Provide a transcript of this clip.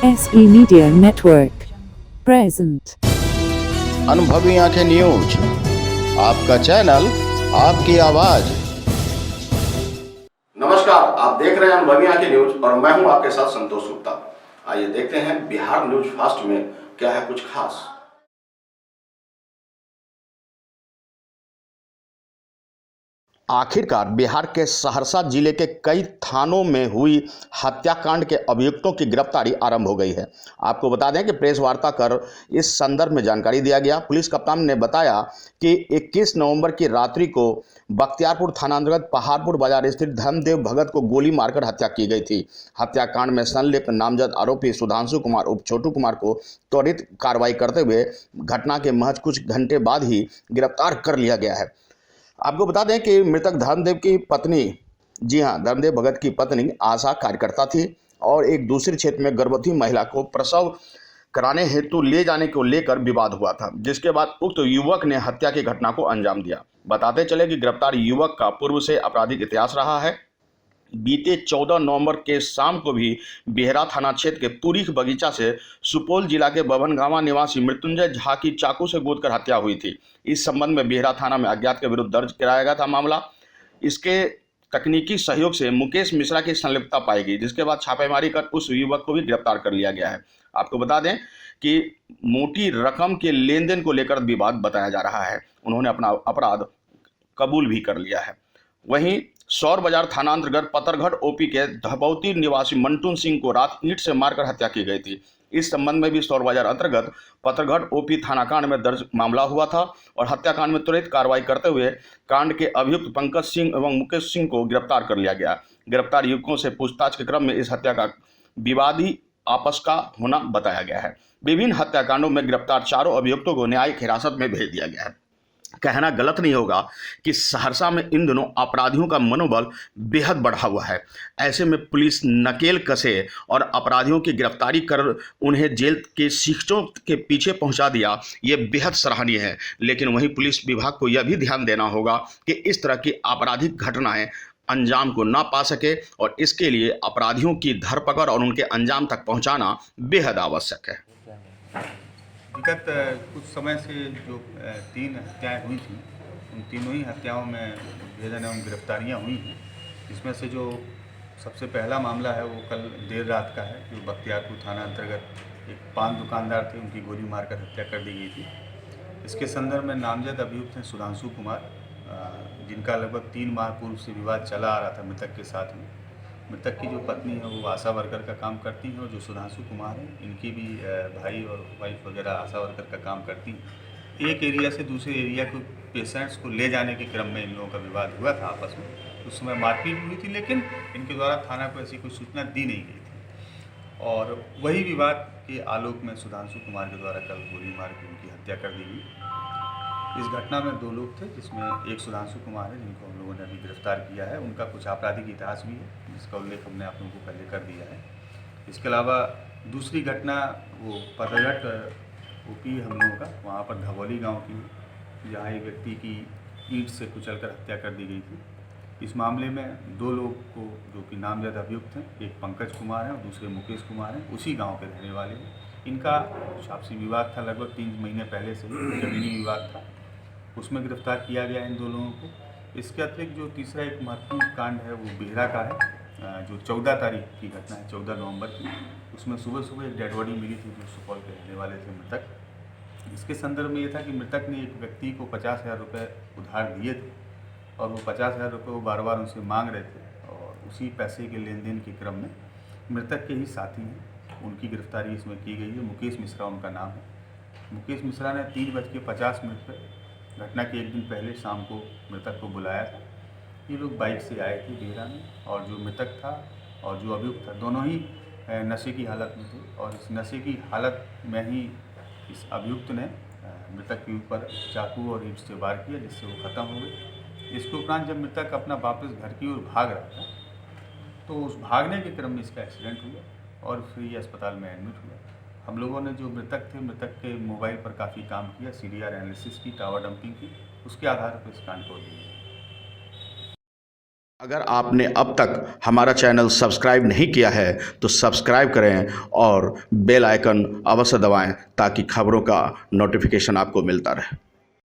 SE Media Network present. अनुभवी आंखें news, आपका चैनल, आपकी आवाज। नमस्कार, आप देख रहे हैं अनुभवी आंखें न्यूज और मैं हूं आपके साथ संतोष गुप्ता। आइए देखते हैं बिहार न्यूज फास्ट में क्या है कुछ खास। आखिरकार बिहार के सहरसा जिले के कई थानों में हुई हत्याकांड के अभियुक्तों की गिरफ्तारी आरंभ हो गई है। आपको बता दें कि प्रेस वार्ता कर इस संदर्भ में जानकारी दिया गया। पुलिस कप्तान ने बताया कि 21 नवंबर की रात्रि को बख्तियारपुर थाना अंतर्गत पहाड़पुर बाजार स्थित धर्मदेव भगत को गोली मारकर हत्या की गई थी। हत्याकांड में संलिप्त नामजद आरोपी सुधांशु कुमार उर्फ छोटू कुमार को त्वरित कार्रवाई करते हुए घटना के महज कुछ घंटे बाद ही गिरफ्तार कर लिया गया है। आपको बता दें कि मृतक धर्मदेव की पत्नी, जी हां, धर्मदेव भगत की पत्नी आशा कार्यकर्ता थी और एक दूसरे क्षेत्र में गर्भवती महिला को प्रसव कराने हेतु ले जाने को लेकर विवाद हुआ था, जिसके बाद उक्त युवक ने हत्या की घटना को अंजाम दिया। बताते चले कि गिरफ्तार युवक का पूर्व से आपराधिक इतिहास रहा है। बीते 14 नवंबर के शाम को भी बेहरा थाना क्षेत्र के तुरीख बगीचा से सुपौल जिला के बभनगामा निवासी मृत्युंजय झा की चाकू से गोदकर हत्या हुई थी। इस संबंध में बेहरा थाना में अज्ञात के विरुद्ध दर्ज कराया गया था मामला। इसके तकनीकी सहयोग से मुकेश मिश्रा की संलिप्तता पाई गई, जिसके बाद छापेमारी कर उस युवक को भी गिरफ्तार कर लिया गया है। आपको बता दें कि मोटी रकम के लेन देन को लेकर विवाद बताया जा रहा है। उन्होंने अपना अपराध कबूल भी कर लिया है। वहीं सौर बाजार थाना अंतर्गत पतरघट ओपी के धपौती निवासी मंटून सिंह को रात ईंट से मारकर हत्या की गई थी। इस संबंध में भी सौर बाजार अंतर्गत पतरघट ओपी थाना कांड में दर्ज मामला हुआ था और हत्याकांड में त्वरित कार्रवाई करते हुए कांड के अभियुक्त पंकज सिंह एवं मुकेश सिंह को गिरफ्तार कर लिया गया। गिरफ्तार युवकों से पूछताछ के क्रम में इस हत्या का विवादी आपस का होना बताया गया है। विभिन्न हत्याकांडों में गिरफ्तार चारों अभियुक्तों को न्यायिक हिरासत में भेज दिया गया है। कहना गलत नहीं होगा कि सहरसा में इन दिनों अपराधियों का मनोबल बेहद बढ़ा हुआ है। ऐसे में पुलिस नकेल कसे और अपराधियों की गिरफ्तारी कर उन्हें जेल के शिक्षकों के पीछे पहुंचा दिया, ये बेहद सराहनीय है। लेकिन वहीं पुलिस विभाग को यह भी ध्यान देना होगा कि इस तरह की आपराधिक घटनाएं अंजाम को ना पा सके और इसके लिए अपराधियों की धरपकड़ और उनके अंजाम तक पहुंचाना बेहद आवश्यक है। विगत कुछ समय से जो 3 हत्याएं हुई थी, उन तीनों ही हत्याओं में भेदन एवं गिरफ्तारियां हुई हैं। इसमें से जो सबसे पहला मामला है वो कल देर रात का है, जो बख्तियारपुर थाना अंतर्गत एक पान दुकानदार थे, उनकी गोली मारकर हत्या कर दी गई थी। इसके संदर्भ में नामजद अभियुक्त हैं सुधांशु कुमार, जिनका लगभग 3 माह पूर्व से विवाद चला आ रहा था मृतक के साथ में। मृतक की जो पत्नी है वो आशा वर्कर का काम करती हैं और जो सुधांशु कुमार हैं, इनकी भी भाई और वाइफ वगैरह आशा वर्कर का काम करती हैं। एक एरिया से दूसरे एरिया को पेशेंट्स को ले जाने के क्रम में इन लोगों का विवाद हुआ था आपस में। उस समय मारपीट हुई थी, लेकिन इनके द्वारा थाना को ऐसी कोई सूचना दी नहीं गई थी और वही विवाद के आलोक में सुधांशु कुमार के द्वारा कल गोली मार के उनकी हत्या कर दी गई। इस घटना में 2 लोग थे, जिसमें एक सुधांशु कुमार है, जिनको हम लोगों ने अभी गिरफ्तार किया है। उनका कुछ आपराधिक इतिहास भी है, जिसका उल्लेख हमने आप लोगों को पहले कर दिया है। इसके अलावा दूसरी घटना वो पतरघट ओपी हम लोगों का, वहाँ पर धवौली गांव की, जहाँ एक व्यक्ति की ईंट से कुचलकर हत्या कर दी गई थी। इस मामले में 2 लोग को, जो कि नामजद अभियुक्त हैं, एक पंकज कुमार हैं और दूसरे मुकेश कुमार हैं, उसी गाँव के रहने वाले हैं। इनका आपसी विवाद था, लगभग 3 महीने पहले से ही जमीनी विवाद था, उसमें गिरफ्तार किया गया इन 2 लोगों को। इसके अतिरिक्त जो तीसरा एक महत्वपूर्ण कांड है वो बेहरा का है, जो 14 तारीख की घटना है, 14 नवंबर की। उसमें सुबह सुबह एक डेड बॉडी मिली थी, जो सुपौल के रहने वाले थे मृतक। इसके संदर्भ में ये था कि मृतक ने एक व्यक्ति को 50,000 रुपये उधार दिए थे और वो 50,000 रुपये वो बार बार उनसे मांग रहे थे और उसी पैसे के लेन देन के क्रम में मृतक के ही साथी हैं, उनकी गिरफ्तारी इसमें की गई है। मुकेश मिश्रा उनका नाम है। मुकेश मिश्रा ने 3:50 पर घटना के एक दिन पहले शाम को मृतक को बुलाया था। ये लोग बाइक से आए थे बेहरा में और जो मृतक था और जो अभियुक्त था, दोनों ही नशे की हालत में थे और इस नशे की हालत में ही इस अभियुक्त ने मृतक के ऊपर चाकू और ईंट से वार किया, जिससे वो ख़त्म हो गए। इसके उपरांत जब मृतक अपना वापस घर की ओर भाग रहा था, तो उस भागने के क्रम में इसका एक्सीडेंट हुआ और फिर ये अस्पताल में एडमिट हुआ। हम लोगों ने जो मृतक थे, मृतक के मोबाइल पर काफ़ी काम किया, CDR एनालिसिस की, टावर डंपिंग की, उसके आधार पर इस कांड को दिया। अगर आपने अब तक हमारा चैनल सब्सक्राइब नहीं किया है तो सब्सक्राइब करें और बेल आइकन अवश्य दबाएं ताकि खबरों का नोटिफिकेशन आपको मिलता रहे।